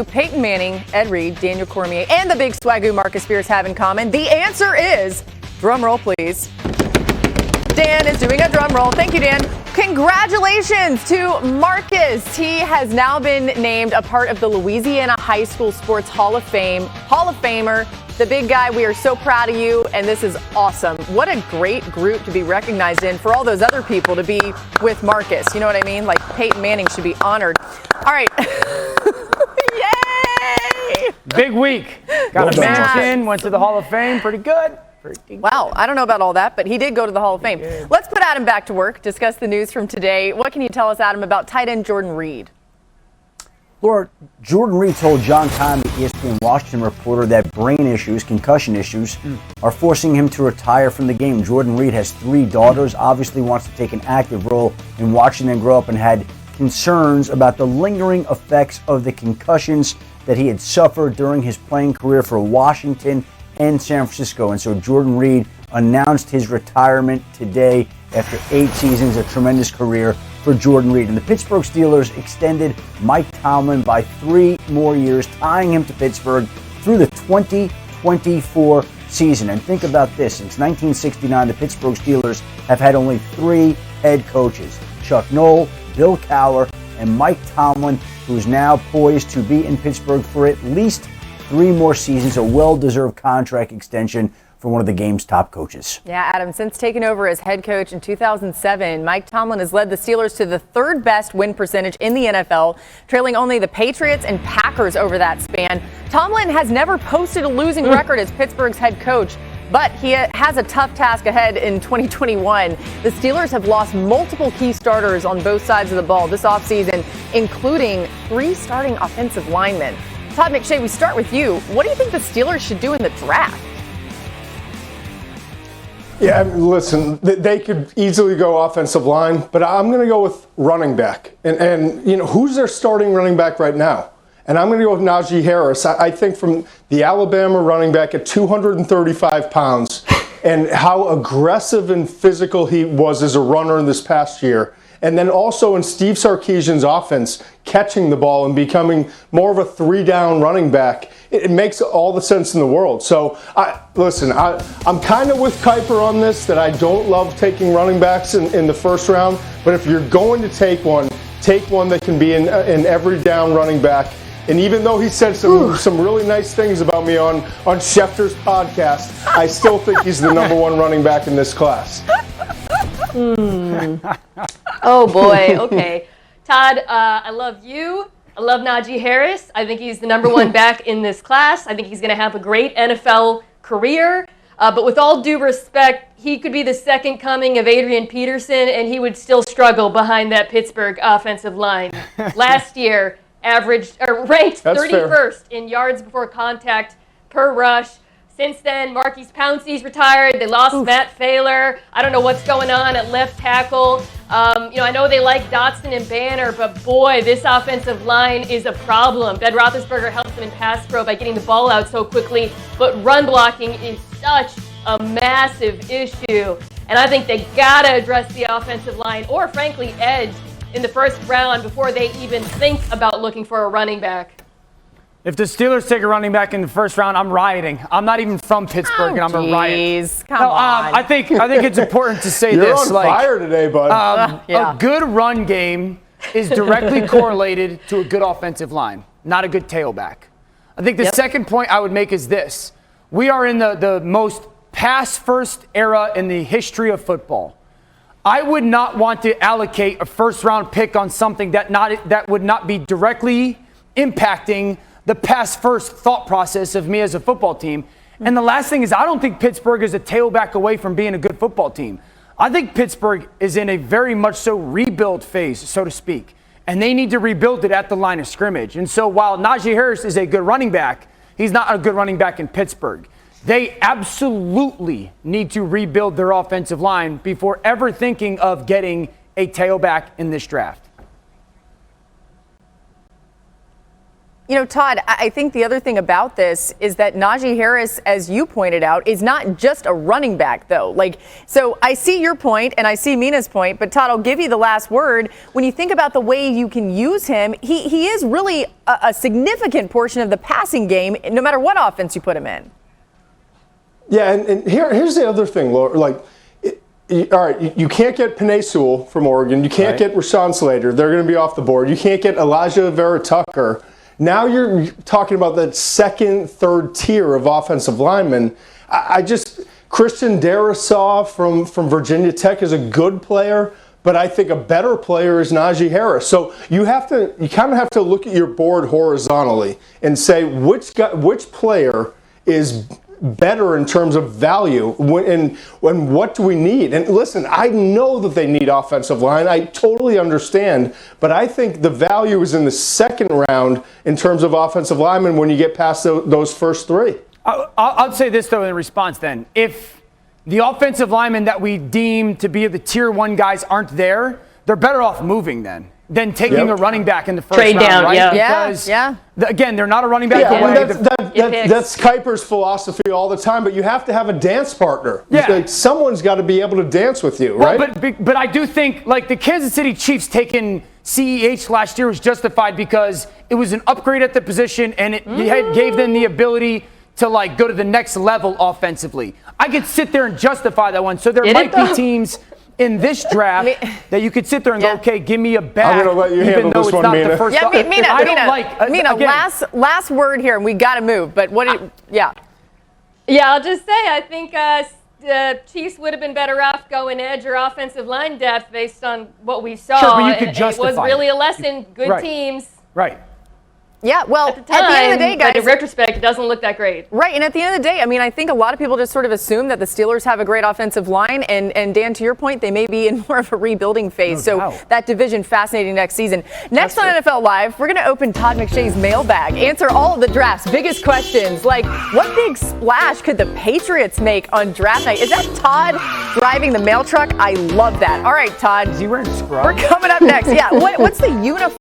do Peyton Manning, Ed Reed, Daniel Cormier, and the big swagoo Marcus Spears have in common? The answer is, drum roll please. Dan is doing a drum roll. Thank you, Dan. Congratulations to Marcus. He has now been named a part of the Louisiana High School Sports Hall of Fame. Hall of Famer, the big guy. We are so proud of you, and this is awesome. What a great group to be recognized in for all those other people to be with Marcus. You know what I mean? Like Peyton Manning should be honored. All right. Yay! Big week. Got a mansion, went to the Hall of Fame. Pretty good. Wow, I don't know about all that, but he did go to the Hall of Fame. Let's put Adam back to work, discuss the news from today. What can you tell us, Adam, about tight end Jordan Reed? Laura, Jordan Reed told John Keim, the ESPN Washington reporter, that brain issues, concussion issues, are forcing him to retire from the game. Jordan Reed has 3 daughters, obviously wants to take an active role in watching them grow up, and had concerns about the lingering effects of the concussions that he had suffered during his playing career for Washington and San Francisco. And so Jordan Reed announced his retirement today after 8 seasons, a tremendous career for Jordan Reed. And the Pittsburgh Steelers extended Mike Tomlin by 3 more years, tying him to Pittsburgh through the 2024 season. And think about this, since 1969, the Pittsburgh Steelers have had only 3 head coaches: Chuck Noll, Bill Cowher, and Mike Tomlin, who is now poised to be in Pittsburgh for at least 3 more seasons, a well-deserved contract extension for one of the game's top coaches. Yeah, Adam, since taking over as head coach in 2007, Mike Tomlin has led the Steelers to the 3rd best win percentage in the NFL, trailing only the Patriots and Packers over that span. Tomlin has never posted a losing record as Pittsburgh's head coach, but he has a tough task ahead in 2021. The Steelers have lost multiple key starters on both sides of the ball this offseason, including 3 starting offensive linemen. Todd McShay, we start with you. What do you think the Steelers should do in the draft? Yeah, listen, they could easily go offensive line, but I'm going to go with running back. And you know, who's their starting running back right now? And I'm going to go with Najee Harris. I think from the Alabama running back at 235 pounds and how aggressive and physical he was as a runner in this past year. And then also in Steve Sarkisian's offense, catching the ball and becoming more of a 3-down running back, it makes all the sense in the world. So, I'm kind of with Kuiper on this, that I don't love taking running backs in the first round. But if you're going to take one that can be an every down running back. And even though he said some really nice things about me on Schefter's podcast, I still think he's the #1 running back in this class. Oh, boy. Okay. Todd, I love you. I love Najee Harris. I think he's the #1 back in this class. I think he's going to have a great NFL career. But with all due respect, he could be the second coming of Adrian Peterson, and he would still struggle behind that Pittsburgh offensive line. Last year, ranked 31st in yards before contact per rush. Since then, Marquise Pouncey's retired. They lost Matt Failer. I don't know what's going on at left tackle. I know they like Dotson and Banner, but boy, this offensive line is a problem. Ben Roethlisberger helps them in pass pro by getting the ball out so quickly, but run blocking is such a massive issue. And I think they got to address the offensive line, or frankly, edge in the first round before they even think about looking for a running back. If the Steelers take a running back in the first round, I'm rioting. I'm not even from Pittsburgh, and I'm a riot. Come on. I think it's important to say You're this. on fire today, bud. A good run game is directly correlated to a good offensive line, not a good tailback. I think the second point I would make is this. We are in the most pass-first era in the history of football. I would not want to allocate a first-round pick on something that would not be directly impacting the pass-first thought process of me as a football team. And the last thing is, I don't think Pittsburgh is a tailback away from being a good football team. I think Pittsburgh is in a very much so rebuild phase, so to speak. And they need to rebuild it at the line of scrimmage. And so while Najee Harris is a good running back, he's not a good running back in Pittsburgh. They absolutely need to rebuild their offensive line before ever thinking of getting a tailback in this draft. You know, Todd, I think the other thing about this is that Najee Harris, as you pointed out, is not just a running back, though. So I see your point and I see Mina's point, but Todd, I'll give you the last word. When you think about the way you can use him, he is really a significant portion of the passing game, no matter what offense you put him in. Yeah, and here's the other thing, Laura. All right, you can't get Penei Sewell from Oregon. You can't get Rashawn Slater. They're going to be off the board. You can't get Elijah Vera Tucker. Now you're talking about that second, third tier of offensive linemen. Christian Darrisaw from Virginia Tech is a good player, but I think a better player is Najee Harris. So you kind of have to look at your board horizontally and say which player is better in terms of value and what do we need. And listen, I know that they need offensive line. I totally understand, but I think the value is in the second round in terms of offensive linemen when you get past those first three. I'll say this, though, in response then. If the offensive linemen that we deem to be the tier 1 guys aren't there, they're better off moving then than taking a running back in the first Trade round, down, right? yeah. Yeah. Again, they're not a running back away. That's Kuiper's philosophy all the time, but you have to have a dance partner. Yeah. Someone's got to be able to dance with you, right? But I do think, the Kansas City Chiefs taking CEH last year was justified because it was an upgrade at the position and it gave them the ability to go to the next level offensively. I could sit there and justify that one. So there might be teams in this draft that you could sit there and go, okay, give me a back. I'm going to let you handle this one, Mina. Mina, last word here, and we got to move. But Yeah, I'll just say I think the Chiefs would have been better off going edge or offensive line depth based on what we saw. Sure, but you could justify it was really a lesson. Good teams. Right. Yeah, well, at the end of the day, guys. But in retrospect, it doesn't look that great. Right, and at the end of the day, I think a lot of people just sort of assume that the Steelers have a great offensive line, and Dan, to your point, they may be in more of a rebuilding phase. So that division fascinating next season. Next on NFL Live, we're going to open Todd McShay's mailbag, answer all of the draft's biggest questions, like what big splash could the Patriots make on draft night? Is that Todd driving the mail truck? I love that. All right, Todd. Is he wearing scrubs? We're coming up next. Yeah, what's the uniform?